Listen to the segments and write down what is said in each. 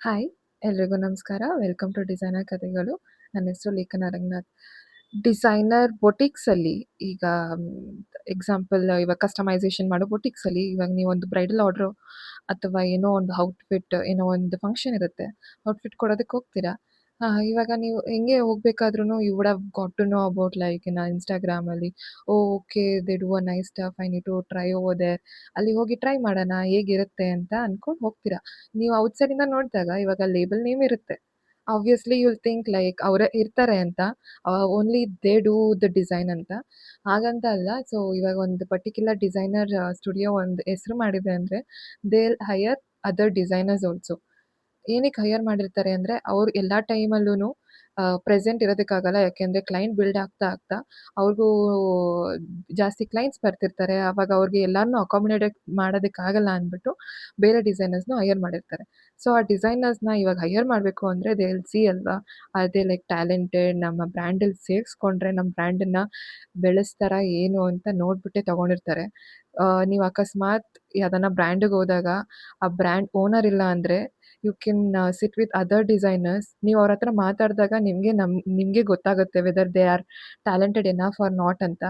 Hi! ಎಲ್ರಿಗೂ ನಮಸ್ಕಾರ. Welcome to designer ಕಥೆಗಳು. ನನ್ನ ಹೆಸರು ಲೇಖನ ರಂಗನಾಥ್. ಡಿಸೈನರ್ ಬೊಟಿಕ್ಸಲ್ಲಿ ಈಗ ಎಕ್ಸಾಂಪಲ್ ಇವಾಗ ಕಸ್ಟಮೈಸೇಷನ್ ಮಾಡೋ ಬೊಟಿಕ್ಸಲ್ಲಿ ಇವಾಗ ನೀವೊಂದು ಬ್ರೈಡಲ್ ಆರ್ಡ್ರು ಅಥವಾ ಏನೋ ಒಂದು ಔಟ್‌ಫಿಟ್ ಏನೋ ಒಂದು ಫಂಕ್ಷನ್ ಇರುತ್ತೆ. ಔಟ್‌ಫಿಟ್ ಕೊಡೋದಕ್ಕೆ ಹೋಗ್ತೀರಾ. ಇವಾಗ ನೀವು ಹೆಂಗೆ ಹೋಗ್ಬೇಕಾದ್ರೂನು you would have got to know about like in ಇನ್‌ಸ್ಟಾಗ್ರಾಮಲ್ಲಿ okay they do a nice stuff I need to try over there. ಅಲ್ಲಿ ಹೋಗಿ ಟ್ರೈ ಮಾಡೋಣ ಹೇಗಿರುತ್ತೆ ಅಂತ ಅನ್ಕೊಂಡು ಹೋಗ್ತೀರಾ. ನೀವು ಔಟ್‌ಸೈಡಿಂದ ನೋಡಿದಾಗ ಇವಾಗ ಲೇಬಲ್ ನೇಮ್ ಇರುತ್ತೆ. Obviously you will think like ಅವರೇ ಇರ್ತಾರೆ ಅಂತ. Only they do the design ಅಂತ. ಹಾಗಂತ ಅಲ್ಲ. ಸೊ ಇವಾಗ ಒಂದು ಪರ್ಟಿಕ್ಯುಲರ್ ಡಿಸೈನರ್ ಸ್ಟುಡಿಯೋ ಒಂದು ಹೆಸರು ಮಾಡಿದೆ ಅಂದರೆ they will higher other designers also. ಏನಕ್ಕೆ ಹೈಯರ್ ಮಾಡಿರ್ತಾರೆ ಅಂದರೆ ಅವ್ರು ಎಲ್ಲ ಟೈಮಲ್ಲೂ ಪ್ರೆಸೆಂಟ್ ಇರೋದಕ್ಕಾಗಲ್ಲ. ಯಾಕೆಂದರೆ ಕ್ಲೈಂಟ್ ಬಿಲ್ಡ್ ಆಗ್ತಾ ಆಗ್ತಾ ಅವ್ರಿಗೂ ಜಾಸ್ತಿ ಕ್ಲೈಂಟ್ಸ್ ಬರ್ತಿರ್ತಾರೆ. ಆವಾಗ ಅವ್ರಿಗೆ ಎಲ್ಲಾರನ್ನೂ ಅಕಾಮಿಡೇಟ್ ಮಾಡೋದಕ್ಕಾಗಲ್ಲ ಅಂದ್ಬಿಟ್ಟು ಬೇರೆ ಡಿಸೈನರ್ಸ್‌ನ ಹೈಯರ್ ಮಾಡಿರ್ತಾರೆ. ಸೊ ಆ ಡಿಸೈನರ್ಸ್‌ನ ಇವಾಗ ಹೈಯರ್ ಮಾಡಬೇಕು ಅಂದರೆ ದೇ ವಿಲ್ ಸಿ ಅಲ್ವಾ, ಅದೇ ಲೈಕ್ ಟ್ಯಾಲೆಂಟೆಡ್ ನಮ್ಮ ಬ್ರ್ಯಾಂಡಲ್ಲಿ ಸೇರಿಸ್ಕೊಂಡ್ರೆ ನಮ್ಮ ಬ್ರ್ಯಾಂಡನ್ನ ಬೆಳೆಸ್ತಾರಾ ಏನು ಅಂತ ನೋಡ್ಬಿಟ್ಟೇ ತಗೊಂಡಿರ್ತಾರೆ. ನೀವು ಅಕಸ್ಮಾತ್ ಯಾವ್ದನ್ನ ಬ್ರ್ಯಾಂಡಿಗೆ ಹೋದಾಗ ಆ ಬ್ರ್ಯಾಂಡ್ ಓನರ್ ಇಲ್ಲ ಅಂದರೆ you can sit with other designers. ನೀವು ಅವ್ರ ಹತ್ರ ಮಾತಾಡಿದಾಗ ನಿಮಗೆ ಗೊತ್ತಾಗುತ್ತೆ whether they are talented enough or not ಅಂತ.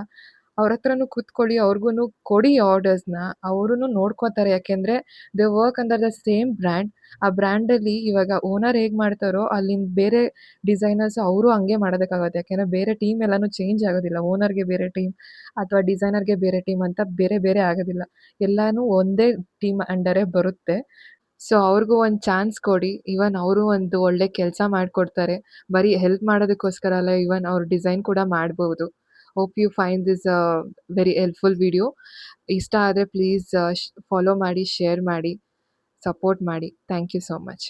ಅವ್ರ ಹತ್ರನೂ ಕೂತ್ಕೊಳ್ಳಿ, ಅವ್ರಿಗೂನು ಕೊಡಿ ಆರ್ಡರ್ಸ್‌ನ. ಅವರುನು ನೋಡ್ಕೋತಾರೆ. ಯಾಕೆಂದರೆ they work under the same brand. ಆ ಬ್ರ್ಯಾಂಡಲ್ಲಿ ಇವಾಗ ಓನರ್ ಹೇಗೆ ಮಾಡ್ತಾರೋ ಅಲ್ಲಿನ ಬೇರೆ ಡಿಸೈನರ್ಸ್ ಅವರು ಹಂಗೆ ಮಾಡೋದಕ್ಕಾಗುತ್ತೆ. ಯಾಕೆಂದರೆ ಬೇರೆ ಟೀಮ್ ಎಲ್ಲಾನು ಚೇಂಜ್ ಆಗೋದಿಲ್ಲ. ಓನರ್‌ಗೆ ಬೇರೆ ಟೀಮ್ ಅಥವಾ ಡಿಸೈನರ್‌ಗೆ ಬೇರೆ ಟೀಮ್ ಅಂತ ಬೇರೆ ಬೇರೆ ಆಗೋದಿಲ್ಲ. ಎಲ್ಲಾನು ಒಂದೇ ಟೀಮ್ ಅಂಡರೇ ಬರುತ್ತೆ. ಸೊ ಅವ್ರಿಗೂ ಒಂದು ಚಾನ್ಸ್ ಕೊಡಿ. ಈವನ್ ಅವರು ಒಂದು ಒಳ್ಳೆ ಕೆಲಸ ಮಾಡ್ಕೊಡ್ತಾರೆ. ಬರೀ ಹೆಲ್ಪ್ ಮಾಡೋದಕ್ಕೋಸ್ಕರ ಅಲ್ಲ, ಈವನ್ ಅವ್ರು ಡಿಸೈನ್ ಕೂಡ ಮಾಡ್ಬೋದು. Hope you find this very helpful video. ಇಷ್ಟ ಆದರೆ ಪ್ಲೀಸ್ ಫಾಲೋ ಮಾಡಿ, ಶೇರ್ ಮಾಡಿ, ಸಪೋರ್ಟ್ ಮಾಡಿ. Thank you so much.